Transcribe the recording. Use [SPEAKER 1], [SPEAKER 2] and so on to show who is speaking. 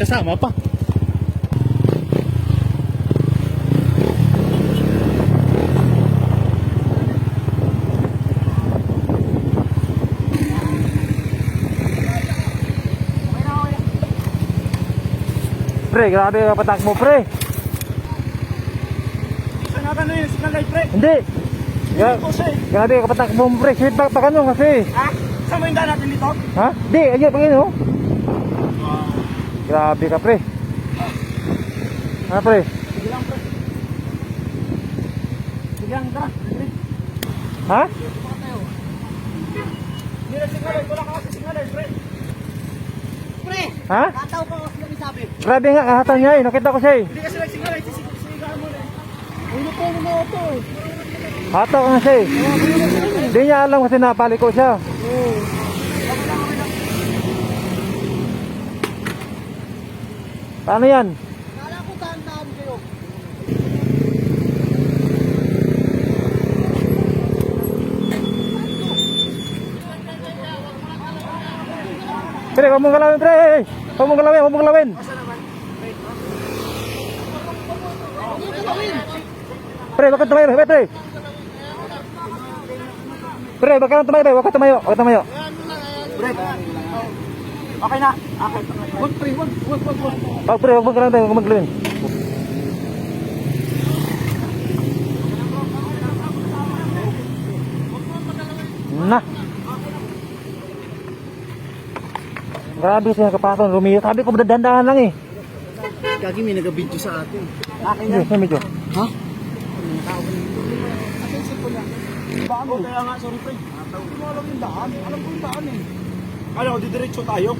[SPEAKER 1] kasama pa.
[SPEAKER 2] Pre, grabe yung patak mo, pre.
[SPEAKER 1] Saan nga na yun? Signal light, pre.
[SPEAKER 2] Hindi. Grabe yung patak mo, pre. Sweet back pa kanyo kasi.
[SPEAKER 1] Ha? Saan mo yung daan natin dito?
[SPEAKER 2] Ha? Hindi, ayun, pagin, oh. Grabe ka, pre. Ano, pre?
[SPEAKER 1] Sige lang, pre. Sige lang, tara.
[SPEAKER 2] Ha?
[SPEAKER 1] Hindi na signal light. Wala ka kasi signal light, pre. Pre!
[SPEAKER 2] Ha?
[SPEAKER 1] Kataw ka kasi namin sabi.
[SPEAKER 2] Grabe nga, kahatan niya eh. Nakita ko siya eh.
[SPEAKER 1] Hindi kasi nag-signal light. Sisigahan mo na eh. Ulo po mo na ito eh.
[SPEAKER 2] Hataw ka nga siya eh. Hindi niya alam kasi napaliko siya. Paano yan?
[SPEAKER 1] Kala ko tahan-tahan kayo.
[SPEAKER 2] Pre, huwag mong galawin, pre. Huwag mong galawin, huwag mong galawin. Pre, bakit tumayo, pre? Pre, bakit tumayo, bakit tumayo, bakit tumayo?
[SPEAKER 1] Break. Okay na. Okay. Wag, pre. Wag.
[SPEAKER 2] Wag, pre, huwag mong galawin, huwag mong galawin. Na. Grabe siya kapatong lumiyo. Sabi ko dadandaan lang eh.
[SPEAKER 1] Gagi, may nag-video sa atin. Akin
[SPEAKER 2] Hindi, sa medyo.
[SPEAKER 1] Ha? Akin sipo na. Baan mo? Kaya nga, sorry pre. Hindi mo alam yung daan. Alam ko yung daan eh. Kala ko, didiretso tayo.